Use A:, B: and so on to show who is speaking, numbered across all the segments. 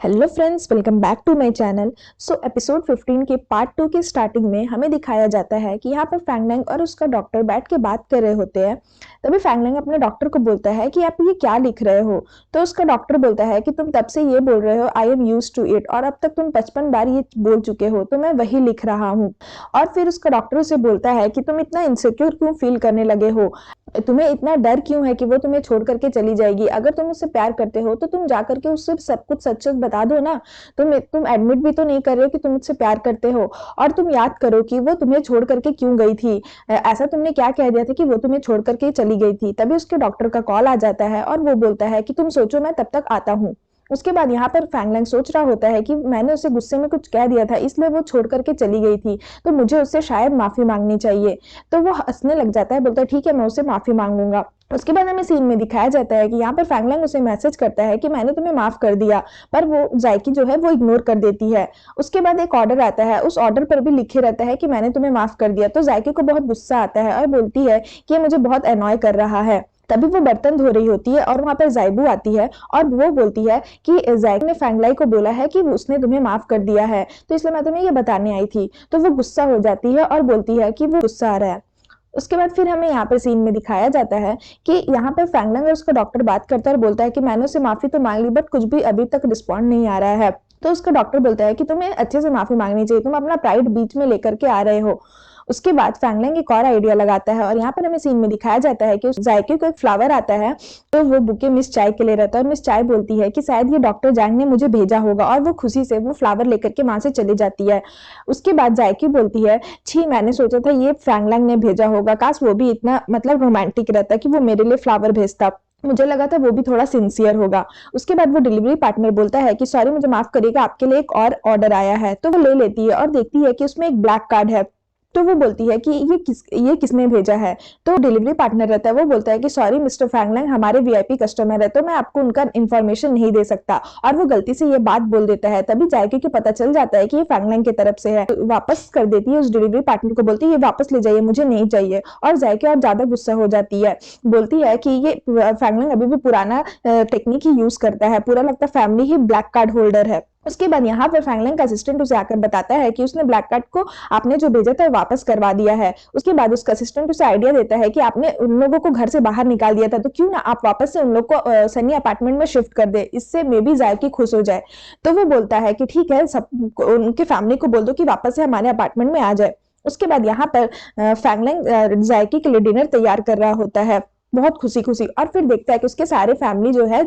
A: Hello friends, welcome back to my channel. Episode 15 के part 2 के starting में हमें दिखाया जाता है कि यहाँ पर फैंग लैंग और उसका डॉक्टर बैठ के बात कर रहे होते हैं। तभी फैंग लैंग अपने डॉक्टर को बोलता है कि आप ये क्या लिख रहे हो। तो उसका डॉक्टर बोलता है कि तुम तब से ये बोल रहे हो, I am used to it, और अब तक तुम 55 बार ये बोल चुके हो, तो मैं वही लिख रहा हूँ। और फिर उसका डॉक्टर उसे बोलता है कि तुम इतना इनसिक्योर क्यों फील करने लगे हो, तुम्हें इतना डर क्यों है कि वो तुम्हें छोड़ करके चली जाएगी। अगर तुम उससे प्यार करते हो तो तुम जा करके उससे सब कुछ सच सच बता दो ना। तुम एडमिट भी तो नहीं कर रहे हो कि तुम मुझसे प्यार करते हो। और तुम याद करो कि वो तुम्हें छोड़ करके क्यों गई थी। ऐसा तुमने क्या कह दिया था कि वो तुम्हें छोड़ करके चली गई थी। तभी उसके डॉक्टर का कॉल आ जाता है और वो बोलता है कि तुम सोचो, मैं तब तक आता हूँ। उसके बाद यहाँ पर फैंग लैंग सोच रहा होता है कि मैंने उसे गुस्से में कुछ कह दिया था, इसलिए वो छोड़ करके चली गई थी, तो मुझे उससे शायद माफी मांगनी चाहिए। तो वो हंसने लग जाता है, बोलता है ठीक है, मैं उससे माफी मांगूंगा। उसके बाद हमें सीन में दिखाया जाता है कि यहाँ पर फैंग लैंग उसे मैसेज करता है कि मैंने तुम्हें माफ कर दिया, पर वो जायकी जो है वो इग्नोर कर देती है। उसके बाद एक ऑर्डर आता है, उस ऑर्डर पर भी लिखे रहता है कि मैंने तुम्हें माफ कर दिया। तो जायकी को बहुत गुस्सा आता है और बोलती है कि ये मुझे बहुत अनॉय कर रहा है। तभी वो बर्तन धो रही होती है और वहां पर जाइबू आती है और वो बोलती है कि जायकी ने फैंगलाई को बोला है कि उसने तुम्हें माफ कर दिया है, तो इसलिए मैं तुम्हें ये बताने आई थी। तो वो गुस्सा हो जाती है और बोलती है कि वो गुस्सा आ रहा है। उसके बाद फिर हमें यहाँ पर सीन में दिखाया जाता है कि यहाँ पर फैंग लैंग और उसका डॉक्टर बात करता है और बोलता है कि मैंने उसे माफी तो मांग ली, बट कुछ भी अभी तक रिस्पॉन्ड नहीं आ रहा है। तो उसका डॉक्टर बोलता है कि तुम्हें अच्छे से माफी मांगनी चाहिए, तुम अपना प्राइड बीच में लेकर के आ रहे हो। उसके बाद फैंग लैंग एक और आइडिया लगाता है और यहाँ पर हमें सीन में दिखाया जाता है कि उस जायके को एक फ्लावर आता है। तो वो बुके मिस चाय के लिए रहता है और मिस चाय बोलती है कि शायद ये डॉक्टर जैंग ने मुझे भेजा होगा, और वो खुशी से वो फ्लावर लेकर के वहां से चली जाती है। उसके बाद जायकी बोलती है, छी, मैंने सोचा था ये फैंग लैंग ने भेजा होगा, काश वो भी इतना रोमांटिक रहता कि वो मेरे लिए फ्लावर भेजता, मुझे लगा था वो भी थोड़ा सिंसियर होगा। उसके बाद वो डिलीवरी पार्टनर बोलता है कि सॉरी, मुझे माफ करिएगा, आपके लिए एक और ऑर्डर आया है। तो वो ले लेती है और देखती है कि उसमें एक ब्लैक कार्ड है। तो वो बोलती है कि ये किसने भेजा है। तो डिलीवरी पार्टनर रहता है, वो बोलता है कि सॉरी मिस्टर फैंग लैंग, हमारे वीआईपी कस्टमर है, तो मैं आपको उनका इन्फॉर्मेशन नहीं दे सकता। और वो गलती से ये बात बोल देता है। तभी जायके को पता चल जाता है कि ये फैंग लैंग की तरफ से है। तो वापस कर देती है, उस डिलीवरी पार्टनर को बोलती है ये वापस ले जाइए, मुझे नहीं चाहिए। और जायके और ज्यादा गुस्सा हो जाती है, बोलती है कि ये फैंग लैंग अभी भी पुराना टेक्निक ही यूज करता है, पूरा लगता है फैमिली ही ब्लैक कार्ड होल्डर है। उसके बाद यहाँ पर फैंग लैंग का असिस्टेंट उसे आकर बताता है कि उसने ब्लैक कार्ड को आपने जो भेजा था वापस करवा दिया है। उसके बाद उसका असिस्टेंट उसे आइडिया देता है कि आपने उन लोगों को घर से बाहर निकाल दिया था, तो क्यों ना आप वापस से उन लोग को सनी अपार्टमेंट में शिफ्ट कर दे, इससे मे बी जायकी खुश हो जाए। तो वो बोलता है कि ठीक है, सब उनके फैमिली को बोल दो कि वापस से हमारे अपार्टमेंट में आ जाए। उसके बाद यहाँ पर फैंग लैंग जायकी के लिए डिनर तैयार कर रहा होता है, बहुत खुशी खुशी। और फिर देखता है कि उसके सारे फैमिली जो है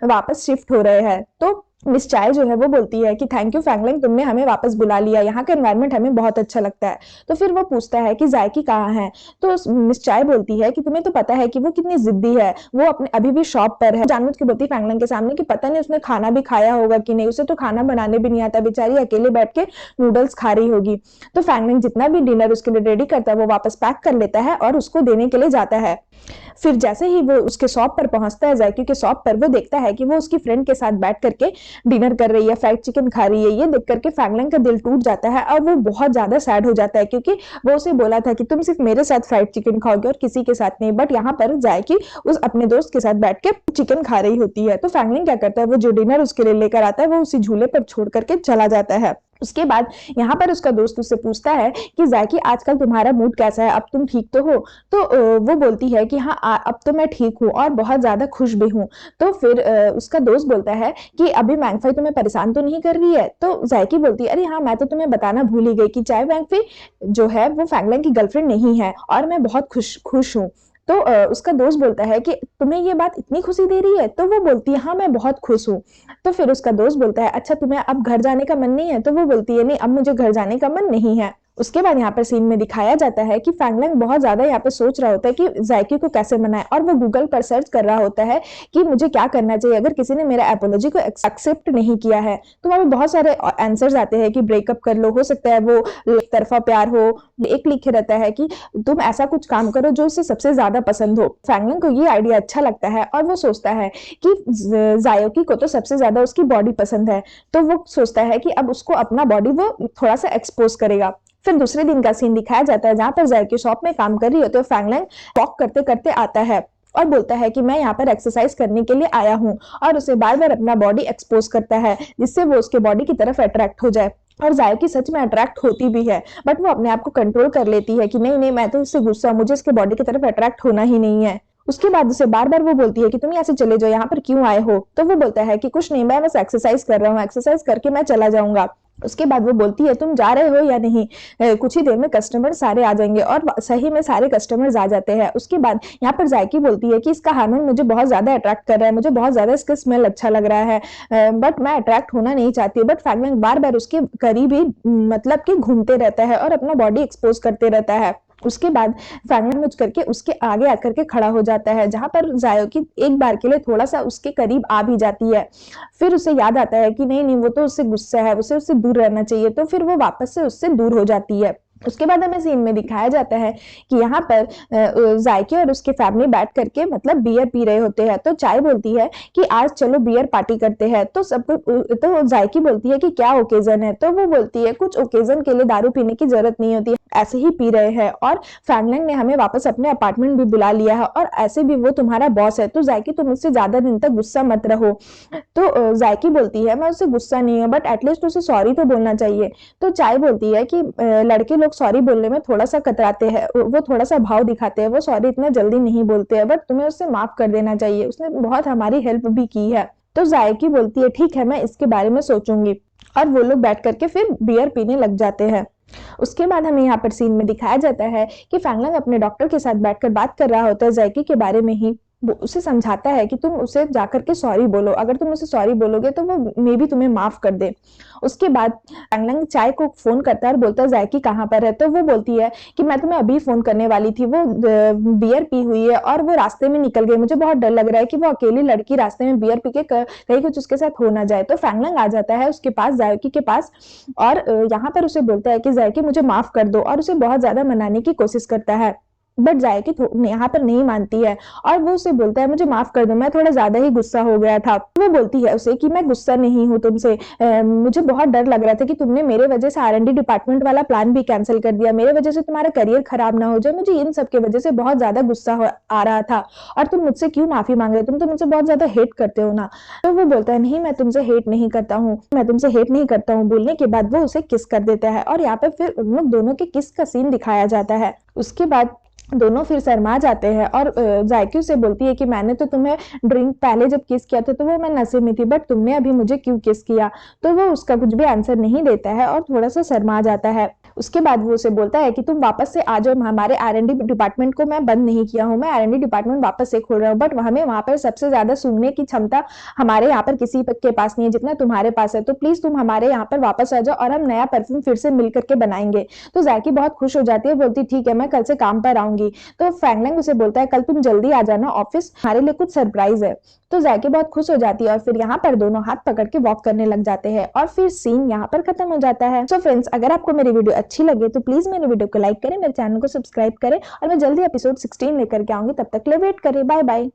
A: वापस शिफ्ट हो रहे हैं। तो मिस चाय जो है वो बोलती है कि थैंक यू फैंग लैंग, तुमने हमें वापस बुला लिया, यहाँ का एनवायरनमेंट हमें बहुत अच्छा लगता है। तो फिर वो पूछता है कि जायकी कहाँ है। तो मिस चाय बोलती है कि तुम्हें तो पता है कि वो कितनी जिद्दी है, वो अपने अभी भी शॉप पर है। जानबूझ के बोलती फैंग लैंग के सामने कि पता नहीं उसने खाना भी खाया होगा कि नहीं, उसे तो खाना बनाने भी नहीं आता, बेचारी अकेले बैठ के नूडल्स खा रही होगी। तो फैंग लैंग जितना भी डिनर उसके लिए रेडी करता है वो वापस पैक कर लेता है और उसको देने के लिए जाता है। फिर जैसे ही वो उसके शॉप पर पहुंचता है, जायकी के शॉप पर, वो देखता है कि वो उसकी फ्रेंड के साथ बैठ करके डिनर कर रही है, फ्राइड चिकन खा रही है। ये देख करके फैंग लैंग का दिल टूट जाता है और वो बहुत ज्यादा सैड हो जाता है, क्योंकि वो उसे बोला था कि तुम सिर्फ मेरे साथ फ्राइड चिकन खाओगे और किसी के साथ नहीं। बट यहाँ पर जायकी उस अपने दोस्त के साथ बैठ के चिकन खा रही होती है। तो फैंग लैंग क्या करता है, वो जो डिनर उसके लिए लेकर आता है वो उसी झूले पर छोड़ करके चला जाता है। उसके बाद यहाँ पर उसका दोस्त उससे पूछता है कि जायकी, आजकल तुम्हारा मूड कैसा है, अब तुम ठीक तो हो। तो वो बोलती है कि हाँ, अब तो मैं ठीक हूँ और बहुत ज्यादा खुश भी हूँ। तो फिर उसका दोस्त बोलता है कि अभी मैंगफाई तुम्हें परेशान तो नहीं कर रही है। तो जायकी बोलती है, अरे हाँ, मैं तो तुम्हें बताना भूल ही गई कि चाय मैंगफाई जो है वो फैंग लैंग की गर्लफ्रेंड नहीं है और मैं बहुत खुश हूँ। तो उसका दोस्त बोलता है कि तुम्हें ये बात इतनी खुशी दे रही है। तो वो बोलती है हाँ, मैं बहुत खुश हूँ। तो फिर उसका दोस्त बोलता है, अच्छा, तुम्हें अब घर जाने का मन नहीं है। तो वो बोलती है, नहीं, अब मुझे घर जाने का मन नहीं है। उसके बाद यहाँ पर सीन में दिखाया जाता है कि फैंग लैंग बहुत ज्यादा यहाँ पे सोच रहा होता है कि जायकी को कैसे मनाए, और वो गूगल पर सर्च कर रहा होता है कि मुझे क्या करना चाहिए अगर किसी ने मेरा एपोलॉजी को एक्सेप्ट नहीं किया है। तो वहां पे बहुत सारे आंसर्स आते हैं कि ब्रेकअप कर लो, हो सकता है वो एक तरफा प्यार हो, एक लिखे रहता है कि तुम ऐसा कुछ काम करो जो उसे सबसे ज्यादा पसंद हो। फैंग लैंग को ये आइडिया अच्छा लगता है और वो सोचता है कि जायोकी को तो सबसे ज्यादा उसकी बॉडी पसंद है, तो वो सोचता है कि अब उसको अपना बॉडी वो थोड़ा सा एक्सपोज करेगा। फिर दूसरे दिन का सीन दिखाया जाता है जहां पर जायकी शॉप में काम कर रही होती है। फैंग लैंग वॉक करते करते आता है। और बोलता है कि मैं यहाँ पर एक्सरसाइज करने के लिए आया हूँ, और उसे बार बार अपना बॉडी एक्सपोज करता है जिससे वो उसके बॉडी की तरफ अट्रैक्ट हो जाए। और जायकी सच में अट्रैक्ट होती भी है, बट वो अपने आप को कंट्रोल कर लेती है कि नहीं नहीं, मैं तो इससे गुस्सा, मुझे इसके बॉडी की तरफ अट्रैक्ट होना ही नहीं है। उसके बाद उसे बार बार वो बोलती है कि तुम यहाँ से चले जाओ, यहाँ पर क्यों आए हो? तो वो बोलता है कि कुछ नहीं, मैं बस एक्सरसाइज कर रहा हूँ, एक्सरसाइज करके मैं चला जाऊंगा। उसके बाद वो बोलती है तुम जा रहे हो या नहीं? कुछ ही देर में कस्टमर सारे आ जाएंगे, और सही में सारे कस्टमर्स आ जाते हैं। उसके बाद यहाँ पर जायकी बोलती है कि इसका हार्मोन मुझे बहुत ज्यादा अट्रैक्ट कर रहा है, मुझे बहुत ज्यादा इसका स्मेल अच्छा लग रहा है, बट मैं अट्रैक्ट होना नहीं चाहती। बट फैंग लैंग बार बार उसके करीब ही मतलब कि घूमते रहता है और अपना बॉडी एक्सपोज करते रहता है। उसके बाद फैंग लैंग मुझ करके उसके आगे आकर के खड़ा हो जाता है, जहां पर जायोकी एक बार के लिए थोड़ा सा उसके करीब आ भी जाती है। फिर उसे याद आता है कि नहीं नहीं, वो तो उससे गुस्सा है, उसे उससे दूर रहना चाहिए, तो फिर वो वापस से उससे दूर हो जाती है। उसके बाद हमें सीन में दिखाया जाता है कि यहाँ पर जायके और उसके फैमिली बैठ करके मतलब बियर पी रहे होते हैं। तो चाय बोलती है कि आज चलो बियर पार्टी करते हैं। तो सबको तो जायकी बोलती है कि क्या ओकेजन है? तो वो बोलती है कुछ ओकेजन के लिए दारू पीने की जरूरत नहीं होती, ऐसे ही पी रहे हैं, और फैंग लैंग ने हमें वापस अपने अपार्टमेंट भी बुला लिया है, और ऐसे भी वो तुम्हारा बॉस है, तो जायकी तुम उससे ज्यादा दिन तक गुस्सा मत रहो। तो जायकी बोलती है मैं उससे गुस्सा नहीं हूँ, बट एटलीस्ट उसे सॉरी तो बोलना चाहिए। तो चाय बोलती है कि लड़के लोग सॉरी बोलने में थोड़ा सा कतराते हैं, वो थोड़ा सा भाव दिखाते हैं, वो सॉरी इतना जल्दी नहीं बोलते हैं, बट तुम्हें उससे माफ कर देना चाहिए, उसने बहुत हमारी हेल्प भी की है। तो जायकी बोलती है ठीक है, मैं इसके बारे में सोचूंगी, और वो लोग बैठ करके फिर बियर पीने लग जाते हैं। उसके बाद हमें यहाँ पर सीन में दिखाया जाता है कि फैंग लैंग अपने डॉक्टर के साथ बैठकर बात कर रहा होता है जायकी के बारे में ही। वो उसे समझाता है कि तुम उसे जाकर के सॉरी बोलो, अगर तुम उसे सॉरी बोलोगे तो वो मे भी तुम्हें माफ कर दे। उसके बाद फैंग लैंग चाय को फोन करता है और बोलता है जायकी कहाँ पर है? तो वो बोलती है कि मैं तुम्हें अभी फोन करने वाली थी, वो बियर पी हुई है और वो रास्ते में निकल गई, मुझे बहुत डर लग रहा है कि वो अकेली लड़की रास्ते में बियर पी के कहीं कुछ उसके साथ हो ना जाए। तो फैंग लैंग आ जाता है उसके पास, जायकी के पास, और यहाँ पर उसे बोलता है कि जायकी मुझे माफ कर दो, और उसे बहुत ज्यादा मनाने की कोशिश करता है, बट जायकी यहाँ पर नहीं मानती है, और वो उसे बोलता है मुझे माफ कर दो, मैं थोड़ा ज्यादा ही गुस्सा हो गया था। वो बोलती है उसे कि मैं गुस्सा नहीं हूँ तुमसे, मुझे बहुत डर लग रहा था कि तुमने मेरे वजह से R&D डिपार्टमेंट वाला प्लान भी कैंसिल कर दिया, मेरे वजह से तुम्हारा करियर खराब ना हो जाए, मुझे इन सब की वजह से बहुत ज्यादा गुस्सा आ रहा था, और तुम मुझसे क्यों माफी मांग रहे हो? तुम तो मुझसे बहुत ज्यादा हेट करते हो ना? तो वो बोलता है नहीं, मैं तुमसे हेट नहीं करता हूँ, मैं तुमसे हेट नहीं करता हूँ। बोलने के बाद वो उसे किस कर देता है, और यहाँ पे फिर उन लोग दोनों के किस का सीन दिखाया जाता है। उसके बाद दोनों फिर शर्मा जाते हैं, और जायकी से बोलती है कि मैंने तो तुम्हें ड्रिंक पहले जब किस किया था तो वो मैं नशे में थी, बट तुमने अभी मुझे क्यों किस किया? तो वो उसका कुछ भी आंसर नहीं देता है और थोड़ा सा शर्मा जाता है। उसके बाद वो उसे बोलता है कि तुम वापस से आ जाओ, हमारे R&D डिपार्टमेंट को मैं बंद नहीं किया हूँ, मैं R&D डिपार्टमेंट वापस से खोल रहा हूँ, बट हमें वहां पर सबसे ज्यादा सुनने की क्षमता हमारे यहाँ पर किसी के पास नहीं है जितना तुम्हारे पास है, तो प्लीज तुम हमारे यहाँ पर वापस आ जाओ और हम नया परफ्यूम फिर से मिल करके बनाएंगे। तो जायकी बहुत खुश हो जाती है, बोलती ठीक है, मैं कल से काम पर आऊंगी। तो फैंग लैंग उसे बोलता है कल तुम जल्दी आ जाना ऑफिस, हमारे लिए कुछ सरप्राइज है। तो जायकी बहुत खुश हो जाती है, और फिर यहाँ पर दोनों हाथ पकड़ के वॉक करने लग जाते हैं, और फिर सीन यहाँ पर खत्म हो जाता है। सो फ्रेंड्स, अगर आपको मेरी वीडियो अच्छी लगे तो प्लीज मेरे वीडियो को लाइक करें, मेरे चैनल को सब्सक्राइब करें, और मैं जल्दी एपिसोड 16 लेकर के आऊंगी, तब तक के लिए वेट करें। Bye bye.